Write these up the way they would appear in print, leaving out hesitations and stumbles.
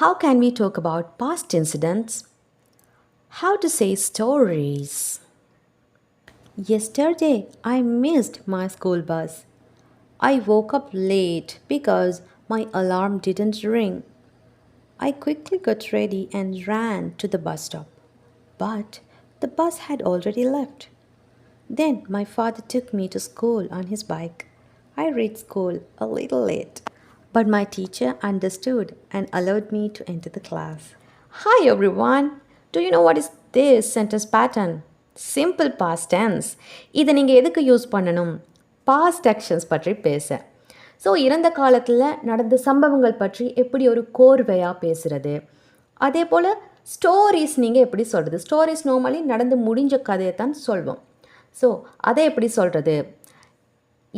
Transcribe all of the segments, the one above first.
How can we talk about past incidents? How to say stories? Yesterday, I missed my school bus. I woke up late because my alarm didn't ring. I quickly got ready and ran to the bus stop. But the bus had already left. Then my father took me to school on his bike. I reached school a little late, but my teacher understood and allowed me to enter the class. Hi everyone! Do you know what is this sentence pattern? Simple past tense. இதை நீங்கள் எதுக்கு use பண்ணணும்? Past actions பற்றி பேச. So இறந்த காலத்தில் நடந்த சம்பவங்கள் பற்றி எப்படி ஒரு கோர்வையாக பேசுகிறது. அதே போல் ஸ்டோரிஸ் நீங்கள் எப்படி சொல்கிறது? ஸ்டோரிஸ் நார்மலி நடந்து முடிஞ்ச கதையை தான் சொல்வோம். ஸோ அதை எப்படி சொல்கிறது?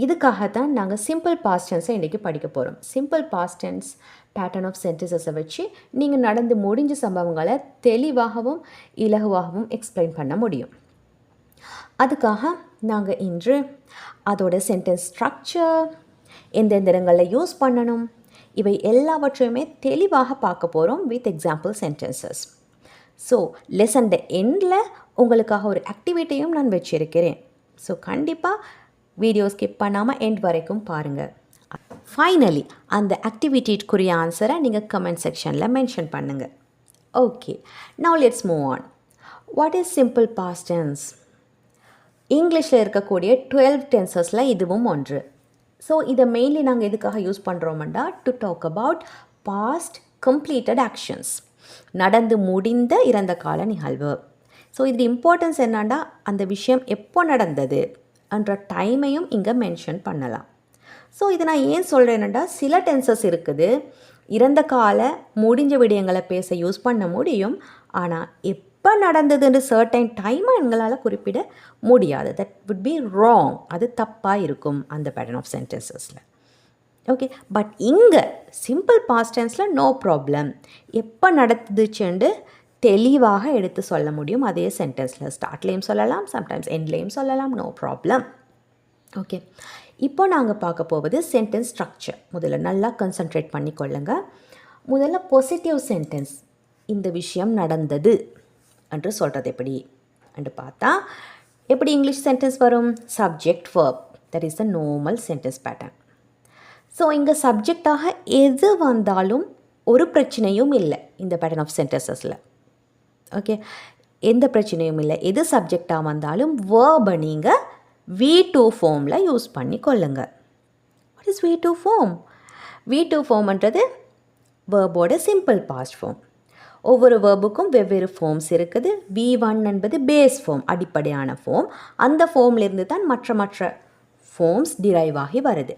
இதுக்காகத்தான் நாங்கள் சிம்பிள் பாஸ்ட் டென்ஸை இன்றைக்கி படிக்க போகிறோம். Simple past tense pattern of சென்டென்சஸை வச்சு நீங்கள் நடந்து முடிஞ்ச சம்பவங்களை தெளிவாகவும் இலகுவாகவும் எக்ஸ்பிளைன் பண்ண முடியும். அதுக்காக நாங்கள் இன்று அதோட சென்டென்ஸ் ஸ்ட்ரக்சர், எந்தெந்த இடங்களில் யூஸ் பண்ணணும், இவை எல்லாவற்றையுமே தெளிவாக பார்க்க போகிறோம் with example sentences. So lesson எண்டில் உங்களுக்காக ஒரு ஆக்டிவிட்டியும் நான் வச்சுருக்கிறேன். ஸோ கண்டிப்பாக வீடியோ ஸ்கிப் பண்ணாமல் எண்ட் வரைக்கும் பாருங்கள். ஃபைனலி அந்த ஆக்டிவிட்டிக்குரிய ஆன்சரை நீங்கள் கமெண்ட் செக்ஷனில் மென்ஷன் பண்ணுங்கள். Okay, now let's move on. What is simple past tense? இங்கிலீஷில் இருக்கக்கூடிய 12 டென்சஸில் இதுவும் ஒன்று. ஸோ இதை மெயின்லி நாங்கள் எதுக்காக யூஸ் பண்ணுறோம்னா to talk about past completed actions, நடந்து முடிந்த இறந்த கால நிகழ்வு. ஸோ இது இம்பார்ட்டன்ஸ் என்னன்னா அந்த விஷயம் எப்போ நடந்தது என்ற டைமையும் இங்கே மென்ஷன் பண்ணலாம். ஸோ இதை நான் ஏன் சொல்கிறேன்னா சில டென்சஸ் இருக்குது இறந்த கால முடிஞ்ச விடயங்களை பேச யூஸ் பண்ண முடியும், ஆனால் எப்போ நடந்ததுன்னு சர்டைன் டைமை எங்களால் குறிப்பிட முடியாது. That would be wrong. அது தப்பாக இருக்கும் அந்த பேட்டர்ன் ஆஃப் சென்டென்சஸில். ஓகே, பட் இங்கே சிம்பிள் பாஸ்ட் டென்ஸில் நோ ப்ராப்ளம். எப்போ நடந்துச்சுண்டு தெளிவாக எடுத்து சொல்ல முடியும். அதே சென்டென்ஸில் ஸ்டார்ட்லேயும் சொல்லலாம், சம்டைம்ஸ் எண்ட்லேயும் சொல்லலாம், நோ ப்ராப்ளம். ஓகே, இப்போ நாங்கள் பார்க்க போவது சென்டென்ஸ் ஸ்ட்ரக்சர். முதல்ல நல்லா கன்சன்ட்ரேட் பண்ணிக்கொள்ளுங்க. முதல்ல பாசிட்டிவ் சென்டென்ஸ், இந்த விஷயம் நடந்தது என்று சொல்கிறது எப்படி என்று பார்த்தா எப்படி இங்கிலீஷ் சென்டென்ஸ் வரும்? Subject verb, that is the normal sentence pattern. So இங்கே சப்ஜெக்டாக எது வந்தாலும் ஒரு பிரச்சனையும் இல்லை இந்த பேட்டர்ன் ஆஃப் சென்டென்சஸில். ஓகே, எந்த பிரச்சனையும் இல்லை. எது சப்ஜெக்டாக வந்தாலும் வேர்பை நீங்கள் V2 ஃபார்மில் யூஸ் பண்ணி கொள்ளுங்க. What is V2 form? V2 ஃபார்ம்ன்றது வேர்போட சிம்பிள் பாஸ்ட் ஃபார்ம். ஒவ்வொரு வேர்புக்கும் வெவ்வேறு ஃபார்ம்ஸ் இருக்குது. V1 என்பது பேஸ் ஃபார்ம், அடிப்படையான ஃபார்ம். அந்த ஃபார்ம்லேருந்து தான் மற்ற ஃபார்ம்ஸ் டிரைவ் ஆகி வருது.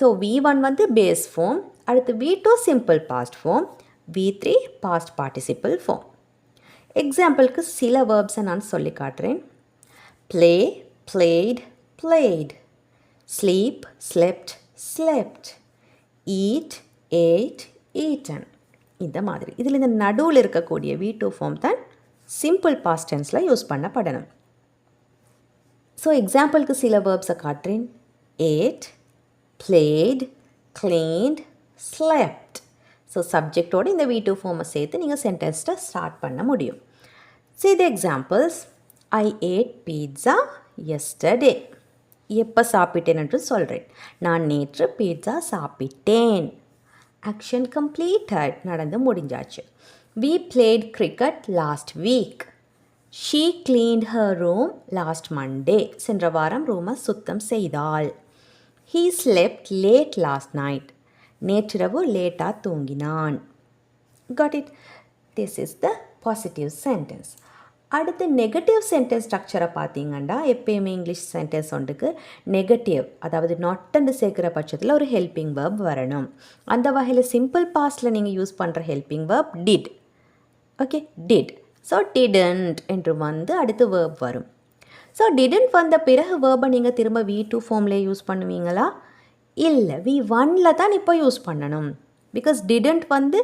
ஸோ V1 வந்து பேஸ் ஃபார்ம், அடுத்து V2 simple past form, V3 past participle form. எக்ஸாம்பிளுக்கு சில வேர்ப்ஸை நான் சொல்லி காட்டுறேன். Play, played, played. Sleep, slept, slept. Eat, ate, eaten. இந்த மாதிரி இதில் இந்த நடுவில் இருக்கக்கூடிய V2 ஃபார்ம் தான் சிம்பிள் பாஸ்ட் டென்ஸில் யூஸ் பண்ணப்படணும். ஸோ எக்ஸாம்பிளுக்கு சில வேர்ப்ஸை காட்டுறேன். ate, played, cleaned, slept. So சப்ஜெக்டோடு இந்த V2 ஃபார்மை சேர்த்து நீங்கள் சென்டென்ஸை ஸ்டார்ட் பண்ண முடியும். See the examples. I ate pizza yesterday. எப்போ சாப்பிட்டேன் என்று சொல்கிறேன். நான் நேற்று பீட்சா சாப்பிட்டேன். ஆக்ஷன் கம்ப்ளீட்டட், நடந்து முடிஞ்சாச்சு. We played cricket last week. She cleaned her room last Monday. சென்ற வாரம் ரூமை சுத்தம் செய்தாள். He slept late last night. நேற்றிரவு லேட்டாக தூங்கினான். Got it? This is the positive sentence. அடுத்து நெகட்டிவ் சென்டென்ஸ் ஸ்ட்ரக்சரை பார்த்தீங்கன்னா எப்பயுமே இங்கிலீஷ் சென்டென்ஸ் ஒன்றுக்கு நெகட்டிவ், அதாவது நாட் சேர்க்குற பட்சத்தில் ஒரு ஹெல்பிங் வேர்ப் வரணும். அந்த வகையில் சிம்பிள் பாஸ்டில் நீங்கள் யூஸ் பண்ணுற helping verb did. Okay, did. So didn't என்று வந்து அடுத்து வேர்ப் வரும். ஸோ டிடன்ட் வந்த பிறகு வேர்பை நீங்கள் திரும்ப V2 ஃபார்ம்லேயே யூஸ் பண்ணுவீங்களா? இல்லை, V1ல் தான் இப்போ யூஸ் பண்ணணும். பிகாஸ் டிடன்ட் வந்து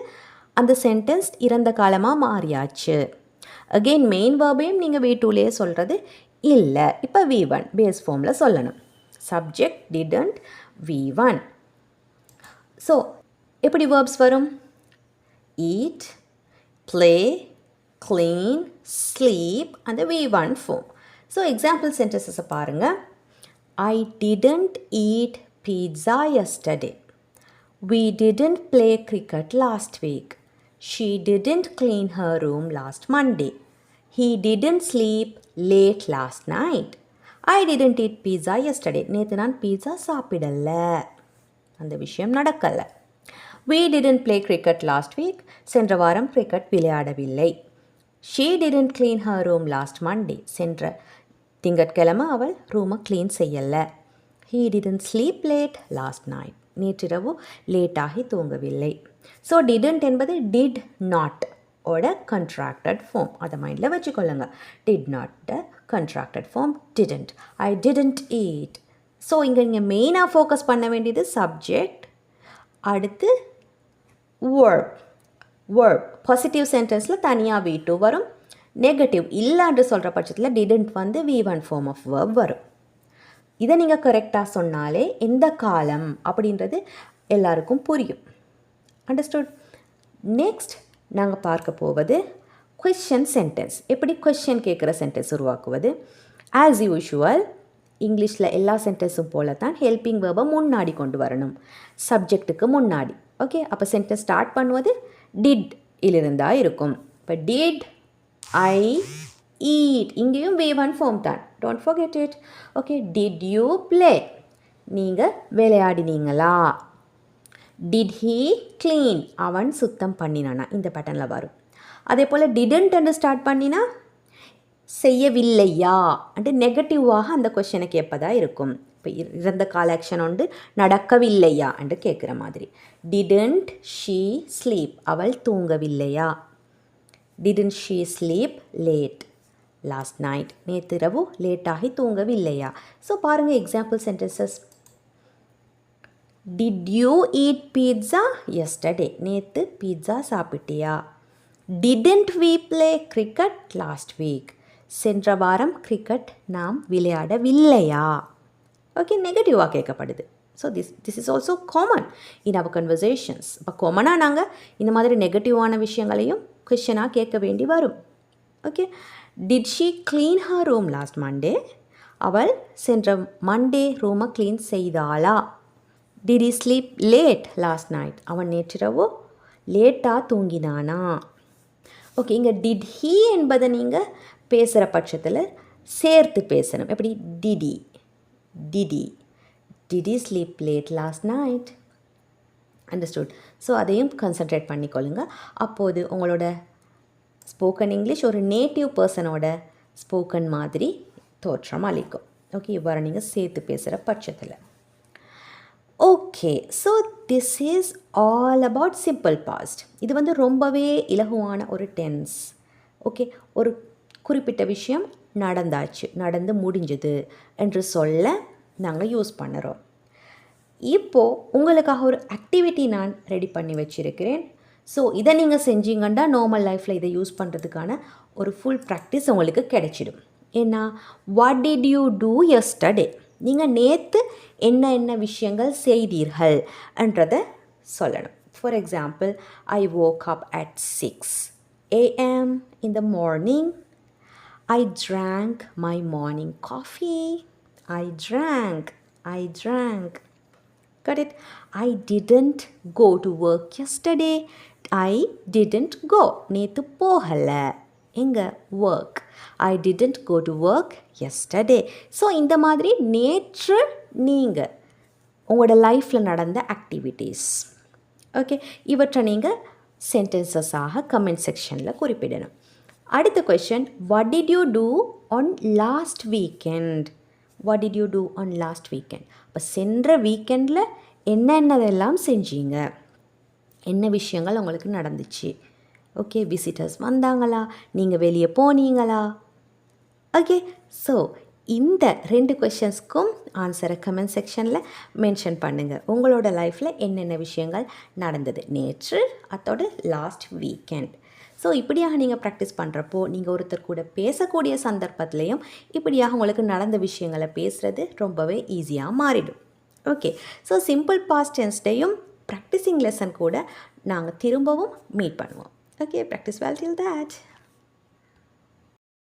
அந்த சென்டென்ஸ் இறந்த காலமாக மாறியாச்சு. அகெயின் மெயின் வேர்பையும் நீங்கள் V2லேயே சொல்கிறது இல்லை. இப்போ V1 பேஸ் ஃபார்மில் சொல்லணும். Subject didn't, V1. ஸோ எப்படி வேர்ப்ஸ் வரும்? eat, play, clean, sleep and the V1 form. So example sentences பாருங்க. I didn't eat pizza yesterday. We didn't play cricket last week. She didn't clean her room last Monday. He didn't sleep late last night. I didn't eat pizza yesterday. நேற்று நான் pizza சாப்பிடல, அந்த விஷயம் நடக்கலை. We didn't play cricket last week. சென்ற வாரம் cricket விளையாடவில்லை. She didn't clean her room last Monday. சென்ற திங்கட்கிழமை அவள் ரூமை க்ளீன் செய்யலை. He didn't sleep late last night. நேற்றிரவு லேட்டாகி தூங்கவில்லை. ஸோ didn't என்பது did not ஓட கண்ட்ராக்டட் ஃபார்ம். அதை மைண்டில் வச்சுக்கொள்ளுங்க. did not contracted form didn't. I didn't eat. So இங்கே நீங்கள் மெயினாக ஃபோக்கஸ் பண்ண வேண்டியது சப்ஜெக்ட், அடுத்து verb. பாசிட்டிவ் சென்டென்ஸில் தனியாக V2 வரும். நெகட்டிவ் இல்லைன்று சொல்கிற பட்சத்தில் didn't வந்து V1 ஃபார்ம் ஆஃப் verb வரும். இதை நீங்கள் கரெக்டாக சொன்னாலே எந்த காலம் அப்படின்றது எல்லாருக்கும் புரியும். அண்டர்ஸ்டுட்? நெக்ஸ்ட் நாங்கள் பார்க்க போவது கொஷன் சென்டென்ஸ். எப்படி கொஷன் கேட்குற சென்டென்ஸ் உருவாக்குவது. ஆஸ் யூஷுவல் இங்கிலீஷில் எல்லா சென்டென்ஸும் போல தான் ஹெல்பிங் வேர்பை முன்னாடி கொண்டு வரணும், சப்ஜெக்ட்டுக்கு முன்னாடி. ஓகே, அப்போ சென்டென்ஸ் ஸ்டார்ட் பண்ணுவது டிட் இலிருந்தாக இருக்கும். இப்போ டிட் ஐ ஈட், இங்கேயும் V1 ஃபார்ம் தான், don't forget it. Okay, did you play, நீங்கள் விளையாடினீங்களா. டிட் ஹீ க்ளீன், அவன் சுத்தம் பண்ணினானா, இந்த பேட்டர்னில் வரும். அதே போல் டிடன்ட் என்று ஸ்டார்ட் பண்ணினா செய்யவில்லையா அண்டு நெகட்டிவாக அந்த கொஷனை கேட்பதாக இருக்கும். இப்போ இறந்த கால ஆக்ஷன் உண்டு, நடக்கவில்லையா என்று கேட்குற மாதிரி. டிடன்ட் ஷீ ஸ்லீப், அவள் தூங்கவில்லையா. Didn't she sleep late last night, நேற்றிரவு லேட்டாகி தூங்கவில்லையா. ஸோ பாருங்கள் example sentences. Did you eat pizza yesterday, நேற்று பீட்ஸா சாப்பிட்டியா. Didn't we play cricket last week, சென்ற வாரம் கிரிக்கெட் நாம் விளையாடவில்லையா. ஓகே, நெகட்டிவாக கேட்கப்படுது. So this is also common in our conversations. இப்போ காமனாக நாங்கள் இந்த மாதிரி நெகட்டிவான விஷயங்களையும் கொஷனாக கேட்க வேண்டி வரும். Okay, did she clean her room last Monday, அவள் சென்ற மண்டே ரூமை க்ளீன் செய்தாளா. Did he sleep late last night, அவன் நேற்றிரவு லேட்டாக தூங்கினானா. ஓகே, இங்கே டிட் ஹீ என்பதை நீங்கள் பேசுகிற பட்சத்தில் சேர்த்து பேசணும். எப்படி did he did he did he sleep late last night. Understood? So அதையும் கான்சன்ட்ரேட் பண்ணிக்கொள்ளுங்க. அப்போது உங்களோட ஸ்போக்கன் இங்கிலீஷ் ஒரு நேட்டிவ் பர்சனோட ஸ்போக்கன் மாதிரி தோற்றம் அளிக்கும். ஓகே, இவ்வாறு நீங்கள் சேர்த்து பேசுகிற பட்சத்தில். Okay, so this is all about simple past. இது வந்து ரொம்பவே இலகுவான ஒரு டென்ஸ். ஓகே, ஒரு குறிப்பிட்ட விஷயம் நடந்தாச்சு, நடந்து முடிஞ்சது என்று சொல்ல நாங்கள் யூஸ் பண்ணுறோம். இப்போது உங்களுக்காக ஒரு ஆக்டிவிட்டி நான் ரெடி பண்ணி வச்சுருக்கிறேன். ஸோ இதை நீங்கள் செஞ்சீங்கன்னா நார்மல் லைஃப்பில் இதை யூஸ் பண்ணுறதுக்கான ஒரு ஃபுல் ப்ராக்டிஸ் உங்களுக்கு கிடைச்சிடும். ஏன்னா what did you do yesterday, நீங்கள் நேற்று என்ன விஷயங்கள் செய்தீர்கள் என்றதை சொல்லணும். For example, I woke up at 6 a.m. in the morning. I drank my morning coffee. I drank. Got it? I didn't go to work yesterday. I didn't go. நேற்று போகலை. எங்கே? work. I didn't go to work yesterday. So இந்த மாதிரி நேற்று நீங்கள் உங்களோட லைஃப்பில் நடந்த ஆக்டிவிட்டீஸ், ஓகே, இவற்றை நீங்கள் சென்டென்சஸாக கமெண்ட் செக்ஷனில் குறிப்பிடணும். அடுத்த question, what did you do on last weekend. What did you do on last weekend. இப்போ சென்ற வீக்கெண்டில் என்னென்னதெல்லாம் செஞ்சீங்க, என்ன விஷயங்கள் உங்களுக்கு நடந்துச்சு. ஓகே, விசிட்டர்ஸ் வந்தாங்களா, நீங்கள் வெளியே போனீங்களா. ஓகே, ஸோ இந்த 2 கொஷன்ஸ்க்கும் ஆன்சரை கமெண்ட் செக்ஷனில் மென்ஷன் பண்ணுங்கள். உங்களோட லைஃப்பில் என்னென்ன விஷயங்கள் நடந்தது நேற்று, அதோட லாஸ்ட் வீக்கெண்ட். ஸோ இப்படியாக நீங்கள் ப்ராக்டிஸ் பண்ணுறப்போ நீங்கள் ஒருத்தர் கூட பேசக்கூடிய சந்தர்ப்பத்துலேயும் இப்படியாக உங்களுக்கு நடந்த விஷயங்களை பேசுகிறது ரொம்பவே ஈஸியாக மாறிடும். ஓகே, ஸோ சிம்பிள் பாஸ்ட் டென்ஸ்டையும் ப்ராக்டிஸிங் லெசன் கூட நாங்கள் திரும்பவும் மீட் பண்ணுவோம். Okay, practice well till that.